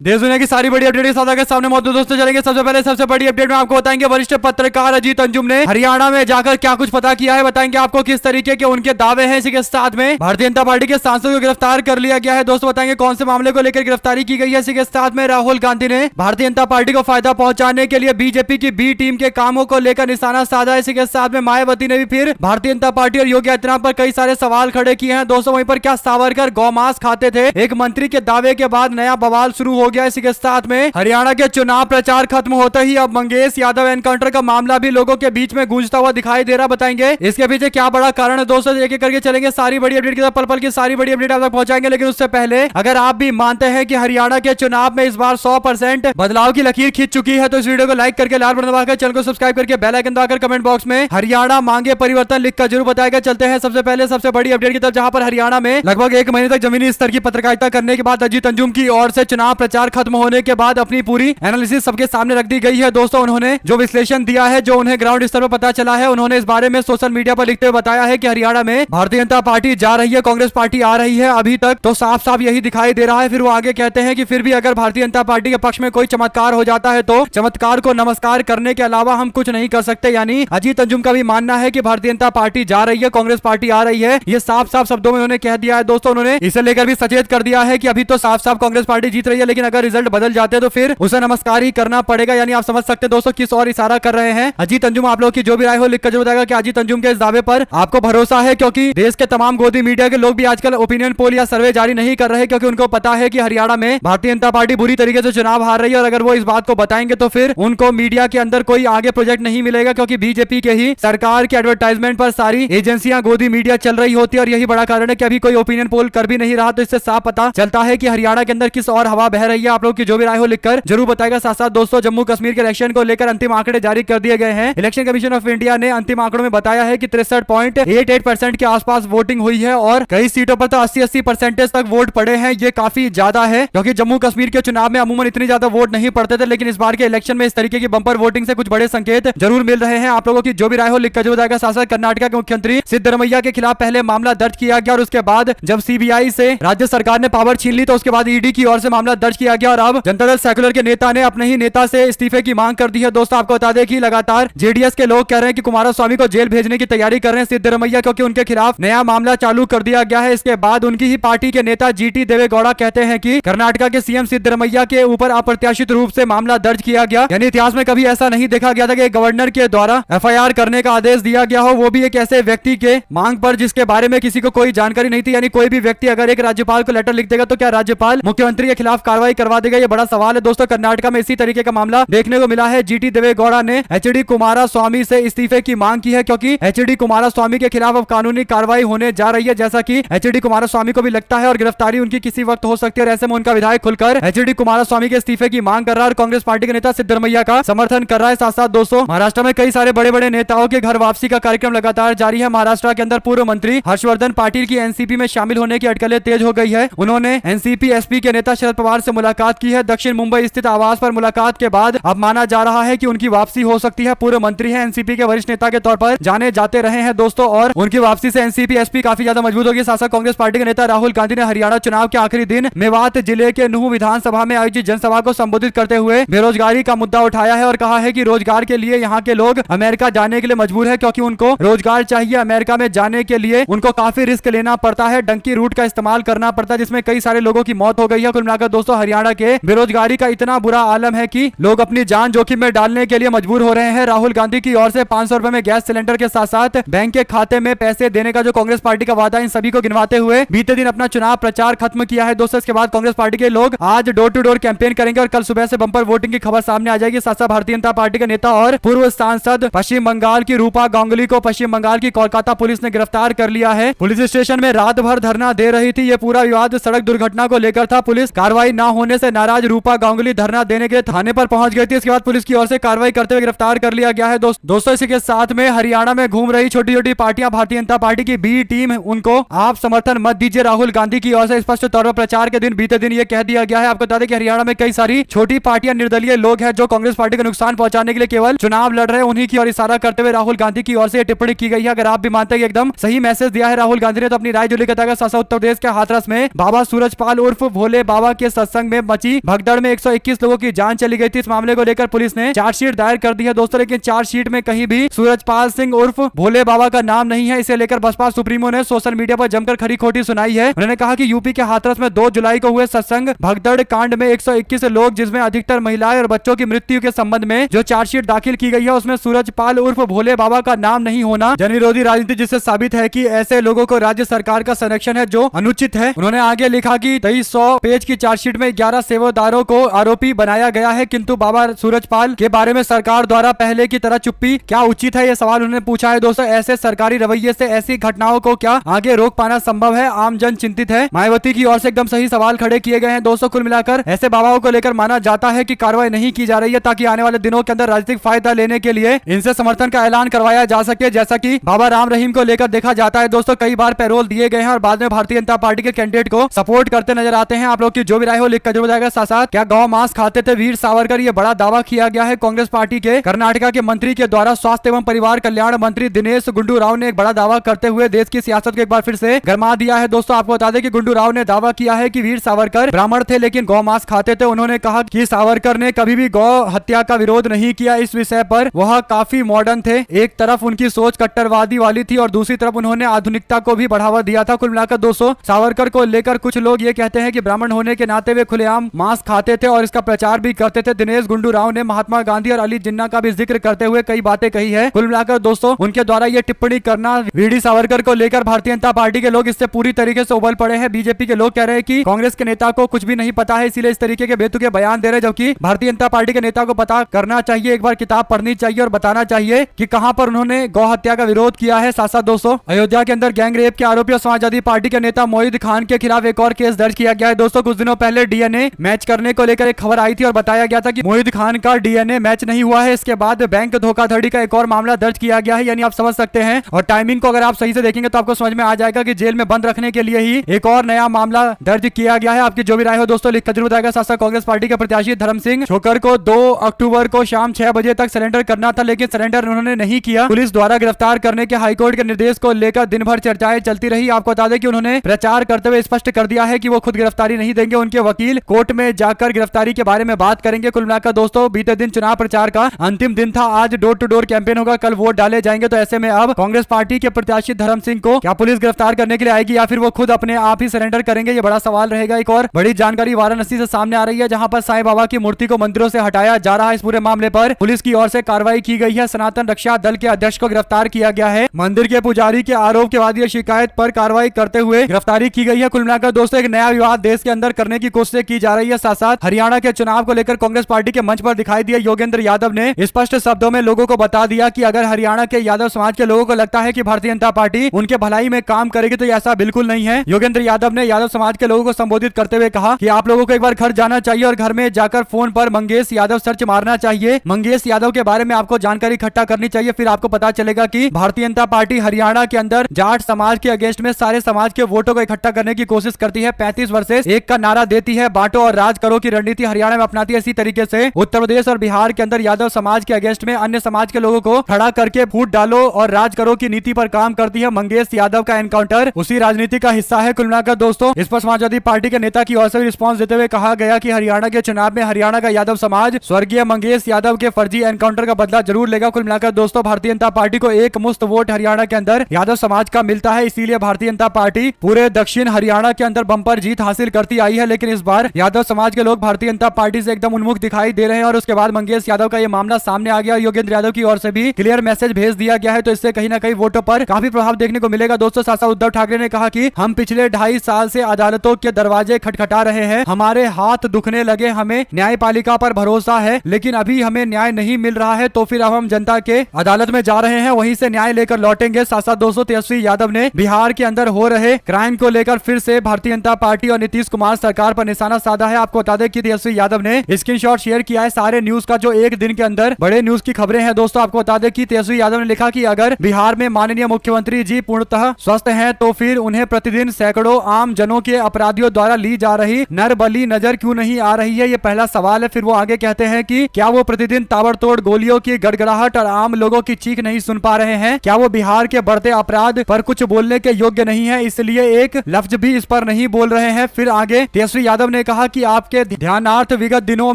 देश दुनिया की सारी बड़ी अपडेट के साथ आगे सामने मौजूद दोस्तों चलेंगे। सबसे पहले सबसे बड़ी अपडेट में आपको बताएंगे वरिष्ठ पत्रकार अजीत अंजुम ने हरियाणा में जाकर क्या कुछ पता किया है। बताएंगे आपको किस तरीके के उनके दावे हैं। इसी के साथ में भारतीय जनता पार्टी के सांसद को गिरफ्तार कर लिया गया है। दोस्तों बताएंगे कौन से मामले को लेकर गिरफ्तारी की गई है। इसी के साथ में राहुल गांधी ने भारतीय जनता पार्टी को फायदा पहुंचाने के लिए बीजेपी की बी टीम के कामों को लेकर निशाना साधा। इसी के साथ में मायावती ने भी फिर भारतीय जनता पार्टी और योगी आदित्यनाथ पर कई सारे सवाल खड़े किए हैं। दोस्तों वहीं पर क्या सावरकर गौमांस खाते थे, एक मंत्री के दावे के बाद नया बवाल शुरू हो गया। इसी के साथ में हरियाणा के चुनाव प्रचार खत्म होते ही अब मंगेश यादव एनकाउंटर का मामला भी लोगों के बीच में गूंजता हुआ दिखाई दे रहा। बताएंगे इसके पीछे क्या बड़ा कारण है। दोस्तों एक एक करके चलेंगे, सारी बड़ी अपडेट के साथ पल पल की सारी बड़ी अपडेट आप तक पहुंचाएंगे। लेकिन उससे पहले अगर आप भी मानते हैं कि हरियाणा के चुनाव में इस बार 100% बदलाव की लकीर खींच चुकी है तो इस वीडियो को लाइक करके लाल बटन दबाकर चैनल को सब्सक्राइब करके बेल आइकन दबाकर कमेंट बॉक्स में हरियाणा मांगे परिवर्तन लिखकर जरूर बताएगा। चलते हैं सबसे पहले सबसे बड़ी अपडेट की तरफ, जहां पर हरियाणा में लगभग एक महीने तक जमीनी स्तर की पत्रकारिता करने के बाद अजीत अंजुम की ओर से चुनाव प्रचार खत्म होने के बाद अपनी पूरी एनालिसिस सबके सामने रख दी गई है। दोस्तों उन्होंने जो विश्लेषण दिया है, जो उन्हें ग्राउंड स्तर पर पता चला है, उन्होंने इस बारे में सोशल मीडिया पर लिखते हुए बताया है कि हरियाणा में भारतीय जनता पार्टी जा रही है, कांग्रेस पार्टी आ रही है। अभी तक तो साफ साफ यही दिखाई दे रहा है। फिर वो आगे कहते हैं कि फिर भी अगर भारतीय जनता पार्टी के पक्ष में कोई चमत्कार हो जाता है तो चमत्कार को नमस्कार करने के अलावा हम कुछ नहीं कर सकते। यानी अजीत अंजुम का भी मानना है कि भारतीय जनता पार्टी जा रही है, कांग्रेस पार्टी आ रही है। ये साफ साफ शब्दों में उन्होंने कह दिया है। दोस्तों उन्होंने इसे लेकर भी सचेत कर दिया है कि अभी तो साफ साफ कांग्रेस पार्टी जीत रही है, लेकिन अगर रिजल्ट बदल जाते हैं तो फिर उसे नमस्कार ही करना पड़ेगा। यानी आप समझ सकते हैं दोस्तों किस और इशारा कर रहे हैं अजीत अंजुम। आप लोगों की जो भी राय हो लिखकर जो बताएगा कि अजीत अंजुम के इस दावे पर आपको भरोसा है, क्योंकि देश के तमाम गोदी मीडिया के लोग भी आजकल ओपिनियन पोल या सर्वे जारी नहीं कर रहे, क्योंकि उनको पता है कि हरियाणा में भारतीय जनता पार्टी बुरी तरीके से चुनाव हार रही है। और अगर वो इस बात को बताएंगे तो फिर उनको मीडिया के अंदर कोई आगे प्रोजेक्ट नहीं मिलेगा, क्योंकि बीजेपी के ही सरकार के एडवर्टाइजमेंट पर सारी एजेंसियां गोदी मीडिया चल रही होती है। और यही बड़ा कारण है कि अभी कोई ओपिनियन पोल कर भी नहीं रहा। तो इससे साफ पता चलता है कि हरियाणा के अंदर किस और हवा बह रही है। आप लोग की जो भी राय हो लिखकर जरूर बताएगा। साथ साथ दोस्तों जम्मू कश्मीर के इलेक्शन को लेकर अंतिम आंकड़े जारी कर दिए गए हैं। इलेक्शन कमीशन ऑफ इंडिया ने अंतिम आंकड़ों में बताया है कि 63.88% के आसपास वोटिंग हुई है और कई सीटों पर तो 80% तक वोट पड़े हैं। ये काफी ज्यादा है, क्योंकि जम्मू कश्मीर के चुनाव में अमूमन इतनी ज्यादा वोट नहीं पड़ते थे, लेकिन इस बार के इलेक्शन में इस तरीके की बंपर वोटिंग से कुछ बड़े संकेत जरूर मिल रहे हैं। आप लोगों की जो भी राय हो लिखकर जो बताएगा। साथ साथ कर्नाटक के मुख्यमंत्री सिद्धरमैया के खिलाफ पहले मामला दर्ज किया गया और उसके बाद जब सीबीआई से राज्य सरकार ने पावर छीन ली तो उसके बाद ईडी की ओर से मामला दर्ज किया गया और अब जनता दल सेक्युलर के नेता ने अपने ही नेता से इस्तीफे की मांग कर दी है। दोस्तों आपको बता दें कि लगातार जेडीएस के लोग कह रहे हैं कि कुमारस्वामी को जेल भेजने की तैयारी कर रहे हैं सिद्धरमैया, क्योंकि उनके खिलाफ नया मामला चालू कर दिया गया है। इसके बाद उनकी ही पार्टी के नेता जीटी देवेगौड़ा कहते हैं कि कर्नाटक के सीएम सिद्धरमैया के ऊपर अप्रत्याशित रूप से मामला दर्ज किया गया। यानी इतिहास में कभी ऐसा नहीं देखा गया था कि गवर्नर के द्वारा एफआईआर करने का आदेश दिया गया हो, वो भी एक ऐसे व्यक्ति के मांग पर जिसके बारे में किसी को कोई जानकारी नहीं थी। यानी कोई भी व्यक्ति अगर एक राज्यपाल को लेटर लिख देगा तो क्या राज्यपाल मुख्यमंत्री के खिलाफ कार्रवाई करवा देगा? ये बड़ा सवाल है। दोस्तों कर्नाटक में इसी तरीके का मामला देखने को मिला है। जीटी देवेगौड़ा ने एचडी कुमारस्वामी से इस्तीफे की मांग की है, क्योंकि एचडी कुमारस्वामी के खिलाफ अब कानूनी कार्रवाई होने जा रही है, जैसा कि एचडी कुमारस्वामी को भी लगता है और गिरफ्तारी उनकी किसी वक्त हो सकती है। और ऐसे में उनका विधायक खुलकर एचडी कुमारस्वामी के इस्तीफे की मांग कर रहा है और कांग्रेस पार्टी के नेता सिद्धरमैया का समर्थन कर रहा है। साथ साथ दोस्तों महाराष्ट्र में कई सारे बड़े बड़े नेताओं के घर वापसी का कार्यक्रम लगातार जारी है। महाराष्ट्र के अंदर पूर्व मंत्री हर्षवर्धन पाटिल की एनसीपी में शामिल होने की अटकलें तेज हो गई है। उन्होंने एनसीपी एसपी के नेता शरद पवार से मुलाकात की है। दक्षिण मुंबई स्थित आवास पर मुलाकात के बाद अब माना जा रहा है कि उनकी वापसी हो सकती है। पूर्व मंत्री है, एनसीपी के वरिष्ठ नेता के तौर पर जाने जाते रहे हैं दोस्तों, और उनकी वापसी से एनसीपी एसपी काफी ज्यादा मजबूत होगी। साथ साथ कांग्रेस पार्टी के नेता राहुल गांधी ने हरियाणा चुनाव के आखिरी दिन मेवात जिले के नूह विधानसभा में आयोजित जनसभा को संबोधित करते हुए बेरोजगारी का मुद्दा उठाया है और कहा है कि रोजगार के लिए यहाँ के लोग अमेरिका जाने के लिए मजबूर है, क्योंकि उनको रोजगार चाहिए। अमेरिका में जाने के लिए उनको काफी रिस्क लेना पड़ता है, डंकी रूट का इस्तेमाल करना पड़ता है, जिसमें कई सारे लोगों की मौत हो गई है। कुल मिलाकर दोस्तों हरियाणा के बेरोजगारी का इतना बुरा आलम है कि लोग अपनी जान जोखिम में डालने के लिए मजबूर हो रहे हैं। राहुल गांधी की ओर से 500 रुपए में गैस सिलेंडर के साथ साथ बैंक के खाते में पैसे देने का जो कांग्रेस पार्टी का वादा है, इन सभी को गिनवाते हुए बीते दिन अपना चुनाव प्रचार खत्म किया है। दोस्तों इसके बाद कांग्रेस पार्टी के लोग आज डोर टू डोर कैंपेन करेंगे और कल सुबह से बंपर वोटिंग की खबर सामने आ जाएगी। साथ साथ भारतीय जनता पार्टी के नेता और पूर्व सांसद पश्चिम बंगाल की रूपा गांगुली को पश्चिम बंगाल की कोलकाता पुलिस ने गिरफ्तार कर लिया है। पुलिस स्टेशन में रात भर धरना दे रही थी। ये पूरा विवाद सड़क दुर्घटना को लेकर था। पुलिस कार्रवाई न होने से नाराज रूपा गांगुली धरना देने के लिए थाने पर पहुंच गई थी। इसके बाद पुलिस की ओर से कार्रवाई करते हुए गिरफ्तार कर लिया गया है। दोस्तों इसी के साथ में हरियाणा में घूम रही छोटी छोटी पार्टियां भारतीय जनता पार्टी की बी टीम, उनको आप समर्थन मत दीजिए। राहुल गांधी की ओर से स्पष्ट तौर पर प्रचार के दिन बीते दिन ये कह दिया गया है। आपको बता दें कि हरियाणा में कई सारी छोटी पार्टियां, निर्दलीय लोग हैं जो कांग्रेस पार्टी को नुकसान पहुंचाने के लिए केवल चुनाव लड़ रहे हैं, उन्हीं की ओर इशारा करते हुए राहुल गांधी की ओर से टिप्पणी की गई है। अगर आप भी मानते हैं कि एकदम सही मैसेज दिया है राहुल गांधी ने, तो अपनी राय जो लिखा था। उत्तर प्रदेश के हाथरस में बाबा सूरजपाल उर्फ भोले बाबा के सत्संग सत्संग में मची भगदड़ में 121 लोगों की जान चली गई थी। इस मामले को लेकर पुलिस ने चार्जशीट दायर कर दी है दोस्तों, लेकिन चार्जशीट में कहीं भी सूरजपाल सिंह उर्फ भोले बाबा का नाम नहीं है। इसे लेकर बसपा सुप्रीमो ने सोशल मीडिया पर जमकर खरी खोटी सुनाई है। उन्होंने कहा कि यूपी के हाथरस में 2 जुलाई को हुए सत्संग भगदड़ कांड में 121 लोग, जिसमें अधिकतर महिलाएं और बच्चों की मृत्यु के संबंध में जो चार्जशीट दाखिल की गई है उसमें सूरजपाल उर्फ भोले बाबा का नाम नहीं होना जनविरोधी राजनीति, जिससे साबित है कि ऐसे लोगों को राज्य सरकार का संरक्षण है जो अनुचित है। उन्होंने आगे लिखा कि 2300 पेज की चार्जशीट में 11 सेवादारों को आरोपी बनाया गया है, किंतु बाबा सूरजपाल के बारे में सरकार द्वारा पहले की तरह चुप्पी क्या उचित है, यह सवाल उन्होंने पूछा है। दोस्तों, ऐसे सरकारी रवैये से ऐसी घटनाओं को क्या आगे रोक पाना संभव है? आम जन चिंतित है। मायावती की ओर से एकदम सही सवाल खड़े किए गए हैं। दोस्तों, कुल मिलाकर ऐसे बाबाओं को लेकर माना जाता है कि कार्रवाई नहीं की जा रही है ताकि आने वाले दिनों के अंदर राजनीतिक फायदा लेने के लिए इनसे समर्थन का ऐलान करवाया जा सके, जैसा कि बाबा राम रहीम को लेकर देखा जाता है। दोस्तों, कई बार पैरोल दिए गए हैं और बाद में भारतीय जनता पार्टी के कैंडिडेट को सपोर्ट करते नजर आते हैं। आप लोग की जो भी राय हो लिखकर जरूर बताइएगा। साथ साथ क्या गौ मांस खाते थे वीर सावरकर, ये बड़ा दावा किया गया है। कांग्रेस पार्टी के कर्नाटका के मंत्री के द्वारा स्वास्थ्य एवं परिवार कल्याण मंत्री दिनेश गुंडू राव ने एक बड़ा दावा करते हुए देश की सियासत को एक बार फिर से गरमा दिया है। दोस्तों, आपको बता दें कि गुंडू राव ने दावा किया है कि वीर सावरकर ब्राह्मण थे लेकिन गौ मांस खाते थे। उन्होंने कहा कि सावरकर ने कभी भी गौ हत्या का विरोध नहीं किया। इस विषय पर वह काफी मॉडर्न थे। एक तरफ उनकी सोच कट्टरवादी वाली थी और दूसरी तरफ उन्होंने आधुनिकता को भी बढ़ावा दिया था। कुल मिलाकर दोस्तों, सावरकर को लेकर कुछ लोग ये कहते हैं कि ब्राह्मण होने के नाते वे खुलेआम मांस खाते थे और इसका प्रचार भी करते थे। दिनेश गुंडू राव ने महात्मा गांधी और अली जिन्ना का भी जिक्र करते हुए कई बातें कही है। कुल मिलाकर दोस्तों, उनके द्वारा ये टिप्पणी करना वीडी सावरकर को लेकर भारतीय जनता पार्टी के लोग इससे पूरी तरीके से उबल पड़े हैं। बीजेपी के लोग कह रहे हैं कि कांग्रेस के नेता को कुछ भी नहीं पता है, इसीलिए इस तरीके के बेतुके बयान दे रहे, जबकि भारतीय जनता पार्टी के नेता को पता करना चाहिए, एक बार किताब पढ़नी चाहिए और बताना चाहिए कि कहां पर उन्होंने गौ हत्या का विरोध किया है। साथ साथ दोस्तों, अयोध्या के अंदर गैंग रेप के आरोपी और समाजवादी पार्टी के नेता मोहित खान के खिलाफ एक और केस दर्ज किया गया है। दोस्तों, कुछ दिनों पहले डीएनए मैच करने को लेकर एक खबर आई थी और बताया गया था कि मोहित खान का डीएनए मैच नहीं हुआ है। इसके बाद बैंक धोखाधड़ी का एक और मामला दर्ज किया गया है, यानी आप समझ सकते हैं। और टाइमिंग को अगर आप सही से देखेंगे तो आपको समझ में आ जाएगा कि जेल में बंद रखने के लिए ही एक और नया मामला दर्ज किया गया है। आपकी जो भी राय हो दोस्तों लिखकर जरूर बताएगा। साथ साथ कांग्रेस पार्टी के प्रत्याशी धर्म सिंह छोकर को 2 अक्टूबर को शाम 6 बजे तक सरेंडर करना था, लेकिन सरेंडर उन्होंने नहीं किया। पुलिस द्वारा गिरफ्तार करने के हाईकोर्ट के निर्देश को लेकर दिन भर चर्चाएं चलती रही। आपको बता दें कि उन्होंने प्रचार करते हुए स्पष्ट कर दिया है कि वो खुद गिरफ्तारी नहीं देंगे, उनके वकील कोर्ट में जाकर गिरफ्तारी के बारे में बात करेंगे। कुल मिलाकर दोस्तों, बीते दिन चुनाव प्रचार का अंतिम दिन था। आज डोर टू डोर कैंपेन होगा, कल वोट डाले जाएंगे। तो ऐसे में अब कांग्रेस पार्टी के प्रत्याशी धर्म सिंह को क्या पुलिस गिरफ्तार करने के लिए आएगी या फिर वो खुद अपने आप ही सरेंडर करेंगे, ये बड़ा सवाल रहेगा। एक और बड़ी जानकारी वाराणसी से सामने आ रही है, जहां पर साईं बाबा की मूर्ति को मंदिरों से हटाया जा रहा है। इस पूरे मामले पर पुलिस की ओर से कार्रवाई की गई है। सनातन रक्षा दल के अध्यक्ष को गिरफ्तार किया गया है। मंदिर के पुजारी के आरोप के बाद यह शिकायत पर कार्रवाई करते हुए गिरफ्तारी की गई है। कुल मिलाकर दोस्तों, एक नया विवाद देश के अंदर करने की कोशिश की जा रही है। साथ साथ हरियाणा के चुनाव को लेकर कांग्रेस पार्टी के मंच पर दिखाई दिए योगेंद्र यादव ने स्पष्ट शब्दों में लोगों को बता दिया कि अगर हरियाणा के यादव समाज के लोगों को लगता है कि भारतीय जनता पार्टी उनके भलाई में काम करेगी तो ऐसा बिल्कुल नहीं है। योगेंद्र यादव ने यादव समाज के लोगों को संबोधित करते हुए कहा कि आप लोगों को एक बार घर जाना चाहिए और घर में जाकर फोन पर मंगेश यादव सर्च मारना चाहिए। मंगेश यादव के बारे में आपको जानकारी इकट्ठा करनी चाहिए, फिर आपको पता चलेगा कि भारतीय जनता पार्टी हरियाणा के अंदर जाट समाज के अगेंस्ट में सारे समाज के वोटों को इकट्ठा करने की कोशिश करती है। 35 वर्सेस 1 का नारा देती है, बांटो और राज करो की रणनीति हरियाणा में अपनाती है। इसी तरीके से उत्तर प्रदेश और बिहार के अंदर यादव समाज के अगेंस्ट में अन्य समाज के लोगों को खड़ा करके फूट डालो और राज करो की नीति पर काम करती है। मंगेश यादव का एनकाउंटर उसी राजनीति का हिस्सा है। कुल मिलाकर दोस्तों, इस पर समाजवादी पार्टी के नेता की ओर से रिस्पॉन्स देते हुए कहा गया कि हरियाणा के चुनाव में हरियाणा का यादव समाज स्वर्गीय मंगेश यादव के फर्जी एनकाउंटर का बदला जरूर लेगा। कुल मिलाकर दोस्तों, भारतीय जनता पार्टी को एक मुश्त वोट हरियाणा के अंदर यादव समाज का मिलता है, इसीलिए भारतीय जनता पार्टी पूरे दक्षिण हरियाणा के अंदर बम्पर जीत हासिल करती आई है। लेकिन इस बार यादव समाज के लोग भारतीय जनता पार्टी से एकदम उन्मुख दिखाई दे रहे हैं और उसके बाद मंगेश यादव का ये मामला सामने आ गया। योगेंद्र यादव की ओर से भी क्लियर मैसेज भेज दिया गया है, तो इससे कहीं ना कहीं वोटों पर काफी प्रभाव देखने को मिलेगा। दोस्तों, साथ साथ उद्धव ठाकरे ने कहा कि हम पिछले 2.5 साल से अदालतों के दरवाजे खटखटा रहे हैं, हमारे हाथ दुखने लगे, हमें न्यायपालिका पर भरोसा है लेकिन अभी हमें न्याय नहीं मिल रहा है, तो फिर अब हम जनता के अदालत में जा रहे हैं, वहीं से न्याय लेकर लौटेंगे। साथ साथ दोस्तों, तेजस्वी यादव ने बिहार के अंदर हो रहे क्राइम को लेकर फिर से भारतीय जनता पार्टी और नीतीश कुमार सरकार पर निशाना साधा है। आपको बता दें कि तेजस्वी यादव ने स्क्रीनशॉट शेयर किया है सारे न्यूज का, जो एक दिन के अंदर बड़े न्यूज की खबरें हैं। दोस्तों, आपको बता दें कि तेजस्वी यादव ने लिखा कि अगर बिहार में माननीय मुख्यमंत्री जी पूर्णतः स्वस्थ हैं तो फिर उन्हें प्रतिदिन सैकड़ों आम जनों के अपराधियों द्वारा ली जा रही नरबली नजर क्यों नहीं आ रही है, ये पहला सवाल है। फिर वो आगे कहते हैं कि क्या वो प्रतिदिन ताबड़तोड़ गोलियों की गड़गड़ाहट और आम लोगों की चीख नहीं सुन पा रहे हैं? क्या वो बिहार के बढ़ते अपराध पर कुछ बोलने के योग्य नहीं है, इसलिए एक लफ्ज भी इस पर नहीं बोल रहे हैं? फिर आगे तेजस्वी यादव ने कहा कि आपके ध्यानार्थ विगत दिनों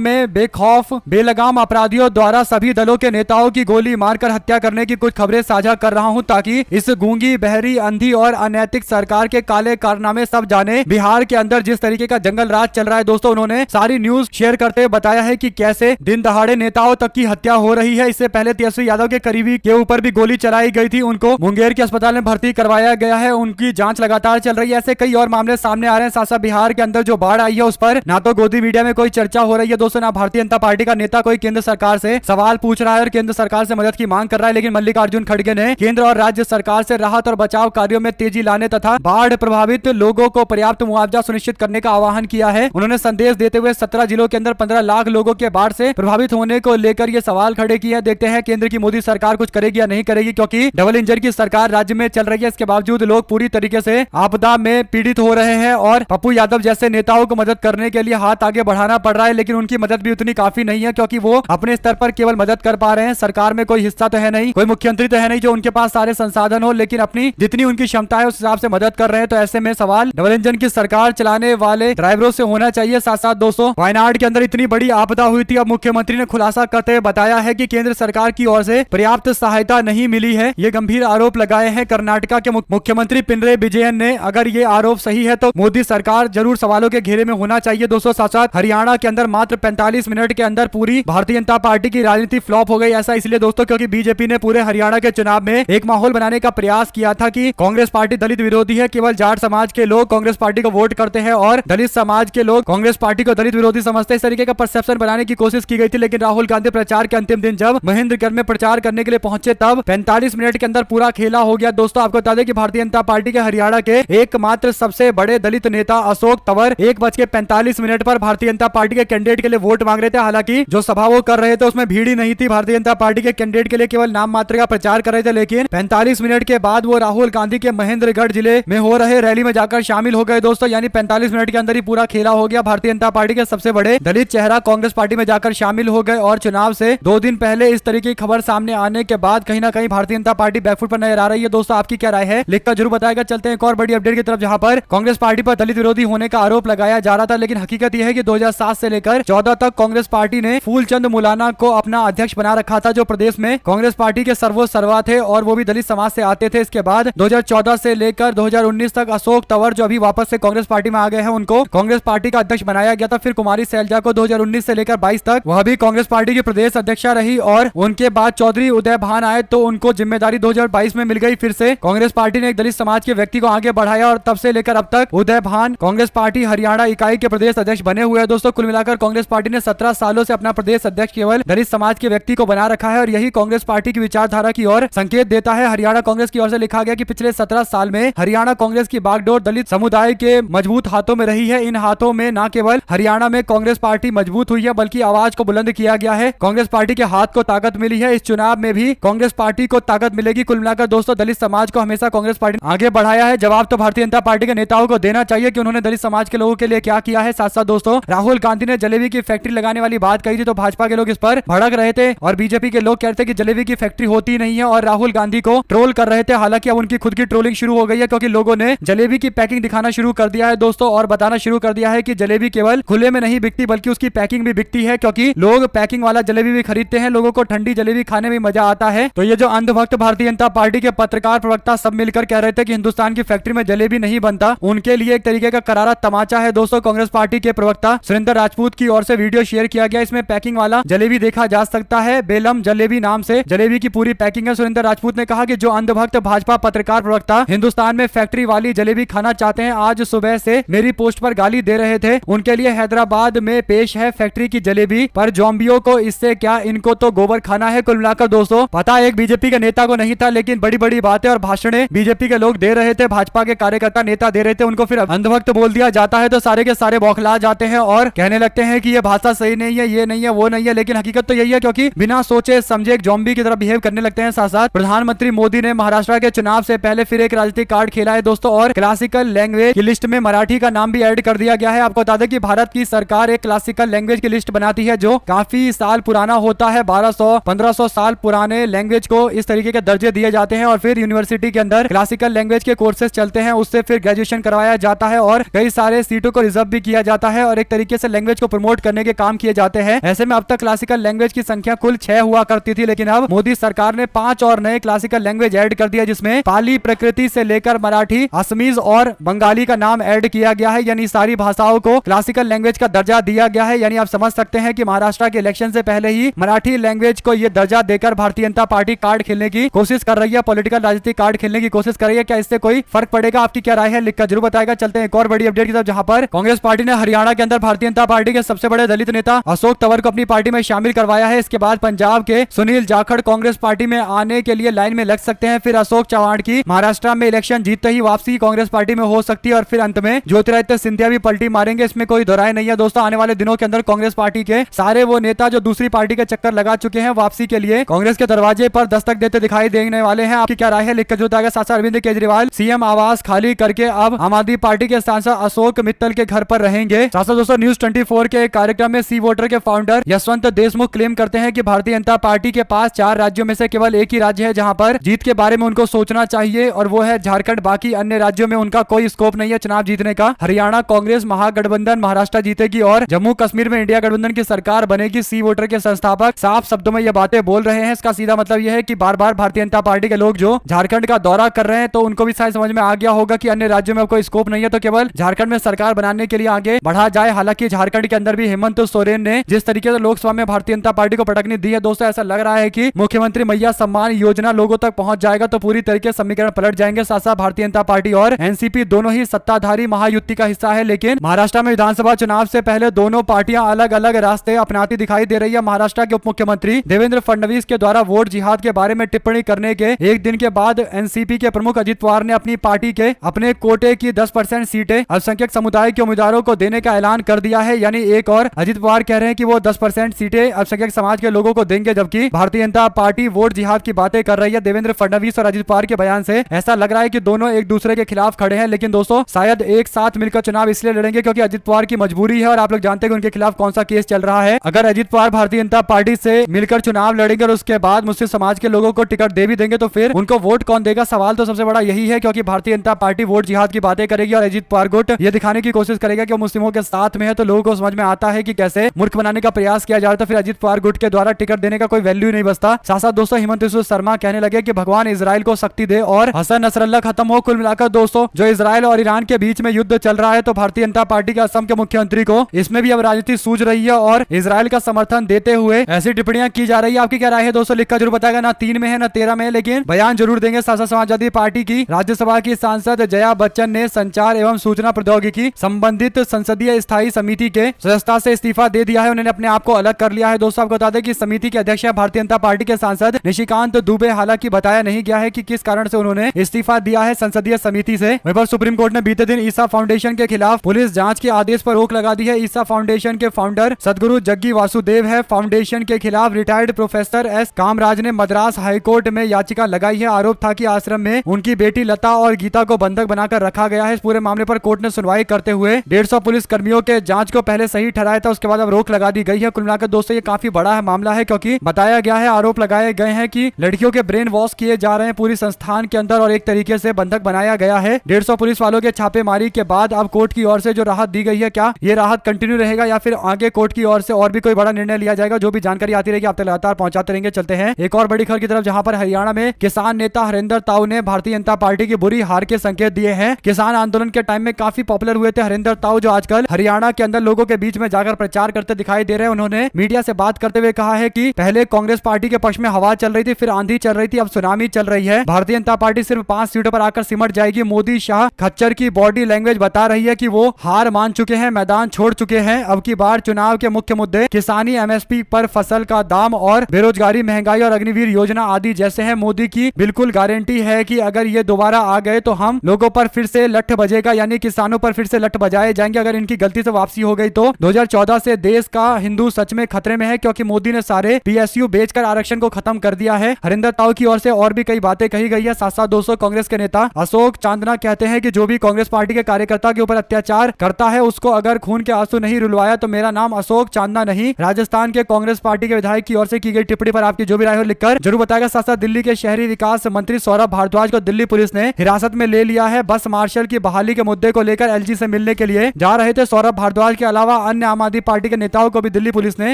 में बेखौफ बेलगाम अपराधियों द्वारा सभी दलों के नेताओं की गोली मारकर हत्या करने की कुछ खबरें साझा कर रहा हूं, ताकि इस गूंगी बहरी अंधी और अनैतिक सरकार के काले कारनामे सब जाने। बिहार के अंदर जिस तरीके का जंगल राज चल रहा है दोस्तों, उन्होंने सारी न्यूज शेयर करते हुए बताया है कि कैसे दिन दहाड़े नेताओं तक की हत्या हो रही है। इससे पहले तेजस्वी यादव के करीबी के ऊपर भी गोली चलाई गई थी, उनको मुंगेर के अस्पताल में भर्ती करवाया गया है, उनकी जांच लगातार चल रही है। ऐसे कई और मामले सामने आ रहे हैं। साथ साथ बिहार के अंदर जो बाढ़ आई है उस पर ना तो गोदी मीडिया में कोई चर्चा हो रही है दोस्तों, ना भारतीय जनता पार्टी का नेता कोई केंद्र सरकार से सवाल पूछ रहा है और केंद्र सरकार से मदद की मांग कर रहा है। लेकिन मल्लिकार्जुन खड़गे ने केंद्र और राज्य सरकार से राहत और बचाव कार्यों में तेजी लाने तथा बाढ़ प्रभावित लोगों को पर्याप्त मुआवजा सुनिश्चित करने का आह्वान किया है। उन्होंने संदेश देते हुए 17 जिलों के अंदर 15 लाख लोगों के बाढ़ से प्रभावित होने को लेकर ये सवाल खड़े किए हैं। देखते हैं केंद्र की मोदी सरकार कुछ करेगी या नहीं करेगी, क्योंकि डबल इंजन की सरकार राज्य में चल रही है। इसके बावजूद लोग पूरी तरीके से आपदा में पीड़ित हो रहे हैं और पप्पू यादव जैसे नेताओं को मदद करने के लिए हाथ आगे बढ़ाना पड़ रहा है। लेकिन उनकी मदद भी उतनी काफी नहीं है, क्योंकि वो अपने स्तर पर केवल मदद कर पा रहे हैं। सरकार में कोई हिस्सा तो है नहीं, कोई मुख्यमंत्री तो है नहीं जो उनके पास सारे संसाधन हो, लेकिन अपनी जितनी उनकी क्षमता है उस हिसाब से मदद कर रहे हैं। तो ऐसे में सवाल डबल इंजन की सरकार चलाने वाले ड्राइवरों से होना चाहिए। साथ साथ दोस्तों, वायनाड के अंदर इतनी बड़ी आपदा हुई थी, अब मुख्यमंत्री ने खुलासा करते हुए बताया है कि केंद्र सरकार की ओर से पर्याप्त सहायता नहीं मिली है। ये गंभीर आरोप लगाए हैं कर्नाटका के मुख्यमंत्री पिनरे विजयन ने। अगर ये आरोप सही है तो मोदी सरकार जरूर सवालों के घेरे में होना चाहिए दोस्तों। साथ साथ हरियाणा के अंदर मात्र 45 मिनट के अंदर पूरी भारतीय जनता पार्टी की राजनीति फ्लॉप हो गई। ऐसा इसलिए दोस्तों क्योंकि बीजेपी ने पूरे हरियाणा के चुनाव में एक माहौल बनाने का प्रयास किया था कि कांग्रेस पार्टी दलित विरोधी है, केवल जाट समाज के लोग कांग्रेस पार्टी को वोट करते हैं और दलित समाज के लोग कांग्रेस पार्टी को दलित विरोधी समझते हैं। इस तरीके का परसेप्शन बनाने की कोशिश की गई थी। लेकिन राहुल गांधी प्रचार के अंतिम दिन जब महेंद्रगढ़ में प्रचार करने के लिए पहुंचे तब 45 मिनट के अंदर पूरा खेला हो गया। दोस्तों आपको बता दें कि भारतीय जनता पार्टी के हरियाणा के एकमात्र सबसे बड़े दलित नेता अशोक तंवर 1:45 पर भारतीय जनता पार्टी के कैंडिडेट के लिए वोट मांग रहे थे। हालांकि जो सभा वो कर रहे थे उसमें भीड़ ही नहीं थी, भारतीय जनता पार्टी के कैंडिडेट के लिए केवल नाम मात्र का प्रचार कर रहे थे। लेकिन 45 मिनट के बाद वो राहुल गांधी के महेंद्रगढ़ जिले में हो रहे रैली में जाकर शामिल हो गए दोस्तों। यानी 45 मिनट के अंदर ही पूरा खेला हो गया। भारतीय जनता पार्टी के सबसे बड़े दलित चेहरा कांग्रेस पार्टी में जाकर शामिल हो गए और चुनाव से 2 दिन पहले इस तरीके की खबर सामने आने के बाद कहीं ना कहीं भारतीय जनता पार्टी बैकफुट पर नजर आ रही है। दोस्तों आपकी क्या राय है, लिखकर जरूर बताएगा। चलते हैं एक और बड़ी अपडेट की तरफ, जहां पर कांग्रेस पार्टी पर दलित विरोधी होने का आरोप लगाया जा रहा था। लेकिन हकीकत यह है कि 2007 से लेकर 14 तक कांग्रेस पार्टी ने फूलचंद मुलाना को अपना अध्यक्ष बना रखा था, जो प्रदेश में कांग्रेस पार्टी के सर्वोच्च थे और वो भी दलित समाज से आते थे। इसके बाद 2014 से लेकर 2019 तक अशोक तंवर जो अभी वापस से कांग्रेस पार्टी में आ गए हैं, उनको कांग्रेस पार्टी का अध्यक्ष बनाया गया था। फिर कुमारी सैलजा को 2019 से लेकर 22 तक वह भी कांग्रेस पार्टी की प्रदेश अध्यक्षा रही और उनके बाद चौधरी उदय भान आए तो उनको जिम्मेदारी 2022 में मिल गई। फिर से कांग्रेस पार्टी ने एक दलित समाज के व्यक्ति को आगे बढ़ाया और तब से लेकर अब तक उदय भान कांग्रेस पार्टी हरियाणा इकाई के प्रदेश अध्यक्ष बने हुए हैं। दोस्तों कुल मिलाकर कांग्रेस पार्टी ने 17 सालों से अपना प्रदेश अध्यक्ष केवल दलित समाज के व्यक्ति को बना रखा है और यही कांग्रेस पार्टी की विचारधारा की ओर संकेत देता है। हरियाणा कांग्रेस की ओर से लिखा गया कि पिछले 17 साल में हरियाणा कांग्रेस की बागडोर दलित समुदाय के मजबूत हाथों में रही है। इन हाथों में न केवल हरियाणा में कांग्रेस पार्टी मजबूत हुई है बल्कि आवाज को बुलंद किया गया है। कांग्रेस पार्टी के हाथ को ताकत मिली है। इस चुनाव में भी कांग्रेस पार्टी को ताकत मिलेगी। कुल मिलाकर दोस्तों दलित समाज को हमेशा कांग्रेस पार्टी आगे बढ़ाया है। जवाब तो भारतीय जनता पार्टी के नेताओं को देना चाहिए कि उन्होंने दलित समाज के लोगों के लिए क्या किया है। साथ साथ दोस्तों राहुल गांधी ने जलेबी की फैक्ट्री लगाने वाली बात कही थी तो भाजपा के लोग इस पर भड़क रहे थे और बीजेपी के लोग कहते कि जलेबी की फैक्ट्री होती नहीं है और राहुल गांधी को ट्रोल कर रहे थे। हालांकि अब उनकी खुद की ट्रोलिंग शुरू हो गई है क्योंकि लोगों ने जलेबी की पैकिंग दिखाना शुरू कर दिया है दोस्तों और बताना शुरू कर दिया है कि जलेबी केवल खुले में नहीं बिकती बल्कि उसकी पैकिंग भी बिकती है, क्योंकि लोग पैकिंग वाला जलेबी भी खरीदते हैं। लोगों को ठंडी जलेबी खाने में मजा आता है। तो ये जो अंधभक्त भारतीय जनता पार्टी के पत्रकार प्रवक्ता सब मिलकर कह रहे थे कि हिंदुस्तान की फैक्ट्री में जलेबी नहीं बनता, उनके लिए एक तरीके का करारा तमाचा है दोस्तों। कांग्रेस पार्टी के प्रवक्ता सुरेंद्र राजपूत की ओर से वीडियो शेयर किया गया, इसमें पैकिंग वाला जलेबी देखा जा सकता है। बेलम जलेबी नाम से जलेबी की पूरी पैकिंग है। सुरेंद्र राजपूत ने कहा कि जो अंधभक्त भाजपा पत्रकार प्रवक्ता हिंदुस्तान में फैक्ट्री वाली जलेबी खाना चाहते हैं, आज सुबह से मेरी पोस्ट पर गाली दे रहे थे। उनके लिए हैदराबाद में पेश है फैक्ट्री की जलेबी, पर जोम्बियों को इससे क्या, इनको तो गोबर खाना है। कुल मिलाकर दोस्तों पता एक बीजेपी के नेता को नहीं था, लेकिन बड़ी बड़ी बातें और भाषणें बीजेपी के लोग दे रहे थे, भाजपा के कार्यकर्ता नेता दे रहे थे, उनको फिर अंधभक्त बोल दिया जाता है तो सारे के सारे बौखला जाते हैं और कहने लगते हैं कि ये भाषा सही नहीं है, ये नहीं है, वो नहीं है। लेकिन हकीकत तो यही है, क्योंकि बिना सोचे समझे एक जॉम्बी की तरह बिहेव करने लगते हैं। साथ साथ प्रधानमंत्री मोदी ने महाराष्ट्र के चुनाव से पहले फिर एक राजनीतिक कार्ड खेला है दोस्तों और क्लासिकल लैंग्वेज की लिस्ट में मराठी का नाम भी ऐड कर दिया गया है। आपको बता दें कि भारत की सरकार एक क्लासिकल लैंग्वेज की लिस्ट बनाती है जो काफी साल पुराना होता है। 1200-1500 साल पुराने लैंग्वेज को इस तरीके के दर्जे दिए जाते हैं और फिर यूनिवर्सिटी के अंदर क्लासिकल लैंग्वेज के कोर्सेज चलते हैं, उससे फिर ग्रेजुएशन करवाया जाता है और कई सारे सीटों को रिजर्व भी किया जाता है और एक तरीके से लैंग्वेज को प्रमोट करने के काम किए जाते हैं। ऐसे में अब तक क्लासिकल लैंग्वेज की संख्या कुल 6 हुआ करती थी, लेकिन अब मोदी सरकार ने 5 और नए क्लासिकल लैंग्वेज ऐड कर दिया, जिसमें पाली प्रकृति से लेकर मराठी, असमीज और बंगाली का नाम ऐड किया गया है। यानी सारी भाषाओं को क्लासिकल लैंग्वेज का दर्जा दिया गया है। यानी आप समझ सकते हैं कि महाराष्ट्र के इलेक्शन से पहले ही मराठी लैंग्वेज को यह दर्जा देकर भारतीय जनता पार्टी कार्ड खेलने की कोशिश कर रही है, पॉलिटिकल राजनीतिक कार्ड खेलने की कोशिश कर रही है। क्या इससे कोई फर्क पड़ेगा? आपकी क्या राय है लिखकर जरूर बताएगा। चलते हैं एक और बड़ी अपडेट की तरफ, जहां पर कांग्रेस पार्टी ने हरियाणा के अंदर भारतीय जनता पार्टी के सबसे बड़े दलित नेता अशोक तंवर को अपनी पार्टी में शामिल करवाया है। इसके बाद पंजाब के सुनील जाखड़ कांग्रेस पार्टी में आने के लिए लाइन में लग सकते हैं। फिर अशोक चव्हाण की महाराष्ट्र में इलेक्शन जीतते ही वापसी कांग्रेस पार्टी में हो सकती है और फिर अंत में ज्योतिरादित्य सिंधिया भी पलटी मारेंगे। इसमें कोई दो राय नहीं है दोस्तों। आने वाले दिनों के अंदर कांग्रेस पार्टी के सारे वो नेता जो दूसरी पार्टी के चक्कर लगा चुके हैं, वापसी के लिए कांग्रेस के दरवाजे पर दस्तक देते दिखाई देने वाले हैं। आपकी क्या राय है लिखकर बताएगा। साथ अरविंद केजरीवाल सीएम आवास खाली करके अब आम आदमी पार्टी के सांसद अशोक मित्तल के घर पर रहेंगे। साथ दोस्तों न्यूज 24 के एक कार्यक्रम में सी वोटर के फाउंडर यशवंत देशमुख क्लेम करते हैं कि भारतीय जनता पार्टी के पास 4 राज्यों में से केवल एक ही राज्य है जहां पर जीत के बारे में उनको सोचना चाहिए और वो है झारखंड। बाकी अन्य राज्यों में उनका कोई स्कोप नहीं है चुनाव जीतने का। हरियाणा कांग्रेस महागठबंधन महाराष्ट्र जीतेगी और जम्मू कश्मीर में इंडिया गठबंधन की सरकार बनेगी। सी वोटर के संस्थापक साफ शब्दों में ये बातें बोल रहे हैं। इसका सीधा मतलब यह है कि बार बार भारतीय जनता पार्टी के लोग जो झारखंड का दौरा कर रहे हैं, तो उनको भी शायद समझ में आ गया होगा कि अन्य राज्यों में कोई स्कोप नहीं है, तो केवल झारखंड में सरकार बनाने के लिए आगे बढ़ा जाए। हालांकि झारखंड के अंदर भी हेमंत सोरेन ने जिस तरीके से लोकसभा में भारतीय जनता पार्टी को पटकनी दी है दोस्तों, ऐसा लग रहा है कि मुख्यमंत्री मैया सम्मान योजना लोगों तक पहुंच जाएगा तो पूरी तरीके से समीकरण पलट जाएंगे। साथ साथ भारतीय जनता पार्टी और एनसीपी दोनों ही सत्ताधारी महायुति का हिस्सा है, लेकिन महाराष्ट्र में विधानसभा चुनाव से पहले दोनों पार्टियां अलग अलग रास्ते अपनाती दिखाई दे रही है। महाराष्ट्र के उप मुख्यमंत्री देवेंद्र फडणवीस के द्वारा वोट जिहाद के बारे में टिप्पणी करने के एक दिन के बाद एनसीपी के प्रमुख अजित पवार ने अपनी पार्टी के अपने कोटे की 10% सीटें अल्पसंख्यक समुदाय के उम्मीदवारों को देने का ऐलान कर दिया है। यानी एक और अजित पवार कह रहे हैं कि वो 10% सीटें अल्पसंख्यक समाज के लोगों को देंगे, जबकि भारतीय जनता पार्टी वोट जिहाद की बातें कर रही है। देवेंद्र फडणवीस और अजित पवार के बयान से ऐसा लग रहा है कि दोनों एक दूसरे के खिलाफ खड़े हैं, लेकिन दोस्तों शायद एक साथ मिलकर चुनाव इसलिए लड़ेंगे क्योंकि अजित पवार की मजबूरी है और आप लोग जानते हैं कि उनके खिलाफ कौन सा केस चल रहा है। अगर अजित पवार भारतीय जनता पार्टी से मिलकर चुनाव लड़ेंगे और उसके बाद मुस्लिम समाज के लोगों को टिकट दे भी देंगे तो फिर उनको वोट कौन देगा? सवाल तो सबसे बड़ा यही है, क्योंकि भारतीय जनता पार्टी वोट जिहाद की बातें करेगी और अजित पवार गुट ये दिखाने की कोशिश करेगा कि वो मुस्लिमों के साथ में है, तो लोगों को समझ में आता है कि कैसे मूर्ख बनाने का प्रयास किया जा रहा है। तो फिर अजित पवार गुट के द्वारा टिकट देने का कोई वैल्यू नहीं बचता। साथ साथ दोस्तों हेमंत बिस्वा शर्मा कहने लगे कि भगवान इजराइल को शक्ति दे और हसन नसरल्ला खत्म हो। कुल मिलाकर दोस्तों जो इजराइल और ईरान के बीच में युद्ध चल रहा है, तो भारतीय जनता पार्टी के असम के मुख्यमंत्री को इसमें भी अब राजनीति सूझ रही है और इजराइल का समर्थन देते हुए ऐसी टिप्पणियां की जा रही है। आपकी क्या राय है दोस्तों लिखकर जरूर बताएगा। ना 3 में है ना 13 में है, लेकिन बयान जरूर देंगे। साथ साथ समाजवादी पार्टी की राज्यसभा की सांसद जया बच्चन ने संचार एवं सूचना प्रौद्योगिकी संबंधित संसदीय स्थायी समिति के सदस्यता से इस्तीफा दे दिया है। उन्होंने अपने आप को अलग कर लिया है। दोस्तों आपको बता दें कि समिति के अध्यक्ष है भारतीय जनता पार्टी के सांसद निशिकांत दुबे। हालांकि बताया नहीं गया है कि किस कारण से उन्होंने इस्तीफा दिया है संसदीय समिति से। वहीं पर सुप्रीम कोर्ट ने बीते दिन ईसा फाउंडेशन के खिलाफ पुलिस जांच के आदेश पर रोक लगा दी है। ईसा फाउंडेशन के फाउंडर सदगुरु जग्गी वासुदेव है। फाउंडेशन के खिलाफ रिटायर्ड प्रोफेसर एस कामराज ने मद्रास हाईकोर्ट में याचिका लगाई है। आरोप था कि आश्रम में उनकी बेटी लता और गीता को बंधक बनाकर रखा गया है। इस पूरे मामले पर कोर्ट ने सुनवाई करते हुए 150 पुलिस कर्मियों के जांच को पहले सही ठहराया था, उसके बाद अब रोक लगा दी गई है। कुल मिलाकर दोस्तों ये काफी बड़ा है मामला है, क्योंकि बताया गया है, आरोप लगाए गए हैं कि लड़कियों के ब्रेन वॉश किए जा रहे हैं पूरी संस्थान के अंदर और एक तरीके से बंधक बनाया गया है। 150 पुलिस वालों के छापेमारी के बाद अब कोर्ट की ओर से जो राहत दी गई है, क्या ये राहत कंटिन्यू रहेगा या फिर आगे कोर्ट की ओर से और भी कोई बड़ा निर्णय लिया जाएगा? जो भी जानकारी आती रहेगी आप तक लगातार पहुंचाते रहेंगे। चलते हैं एक और बड़ी खबर की तरफ, जहां पर हरियाणा में किसान नेता हरिंदर ताऊ ने भारतीय जनता पार्टी की बुरी हार के संकेत दिए हैं। किसान आंदोलन के टाइम में काफी पॉपुलर हुए थे हरिंदर ताऊ, जो आजकल हरियाणा के अंदर लोगों के बीच में जाकर प्रचार करते दिखाई दे रहे हैं। उन्होंने मीडिया से बात करते हुए कहा है कि पहले कांग्रेस पार्टी के पक्ष में हवा चल रही थी, फिर आंधी चल रही थी, अब सुनामी चल रही है। भारतीय जनता पार्टी सिर्फ 5 सीटों पर आकर सिमट जाएगी। मोदी शाह खच्चर की बॉडी लैंग्वेज बता रही है कि वो हार मान चुके हैं, मैदान छोड़ चुके हैं। अब की बार चुनाव के मुख्य मुद्दे किसानी, एमएसपी पर फसल का दाम और बेरोजगारी, महंगाई और अग्निवीर योजना आदि जैसे हैं। मोदी की बिल्कुल गारंटी है कि अगर ये दोबारा आ गए तो हम लोगों पर फिर से लठ बजेगा, यानी किसानों पर फिर से लठ बजाए जाएंगे अगर इनकी गलती से वापसी हो गई तो। 2014 से देश का हिंदू सच में खतरे में है, क्योंकि मोदी ने सारे पीएसयू बेचकर आरक्षण को खत्म कर दिया है। हरिंदर ताऊ की ओर से और भी कई बातें कही गई है। साथ साथ दोस्तों कांग्रेस के नेता अशोक चांदना कहते हैं कि जो भी कांग्रेस पार्टी के कार्यकर्ता के ऊपर अत्याचार करता है, उसको अगर खून के आंसू नहीं रुलवाया तो मेरा नाम अशोक चांदना नहीं। राजस्थान के कांग्रेस पार्टी के विधायक की ओर से की गई टिप्पणी पर आपकी जो भी राय हो लिखकर जरूर बताएगा। साथ साथ दिल्ली के शहरी विकास मंत्री सौरभ भारद्वाज को दिल्ली पुलिस ने हिरासत में ले लिया है। बस मार्शल की बहाली के मुद्दे को लेकर एलजी से मिलने के लिए लिए जा रहे थे। सौरभ भारद्वाज के अलावा अन्य आम आदमी पार्टी के नेताओं को भी दिल्ली पुलिस ने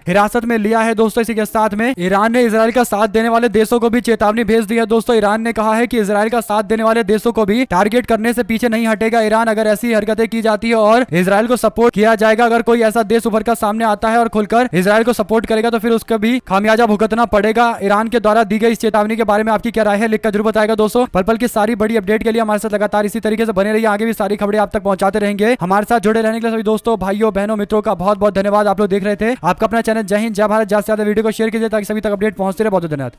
हिरासत में लिया है। दोस्तों इसी के साथ में ईरान ने इजराइल का साथ देने वाले देशों को भी चेतावनी भेज दी है। दोस्तों ईरान ने कहा है कि इजराइल का साथ देने वाले देशों को भी टारगेट करने से पीछे नहीं हटेगा। ईरान अगर ऐसी हरकतें की जाती है और इजराइल को सपोर्ट किया जाएगा, अगर कोई ऐसा देश उभर कर सामने आता है और खुलकर इजराइल को सपोर्ट करेगा तो फिर उसका भी खामियाजा भुगतना पड़ेगा। ईरान के द्वारा दी गई इस चेतावनी के बारे में आपकी क्या राय है, लिखकर जरूर बताएगा। दोस्तों पल पल की सारी बड़ी अपडेट के लिए हमारे साथ लगातार इसी तरीके से बने रहिए, आगे भी सारी खबरें आप तक पहुंचाते रहेंगे। हमारे साथ जुड़े रहने के लिए सभी दोस्तों, भाइयों, बहनों, मित्रों का बहुत बहुत धन्यवाद। आप लोग देख रहे थे आपका अपना चैनल जय हिंद जय भारत। ज्यादा से ज्यादा वीडियो को शेयर कीजिए ताकि सभी तक अपडेट पहुंचते रहे। बहुत धन्यवाद।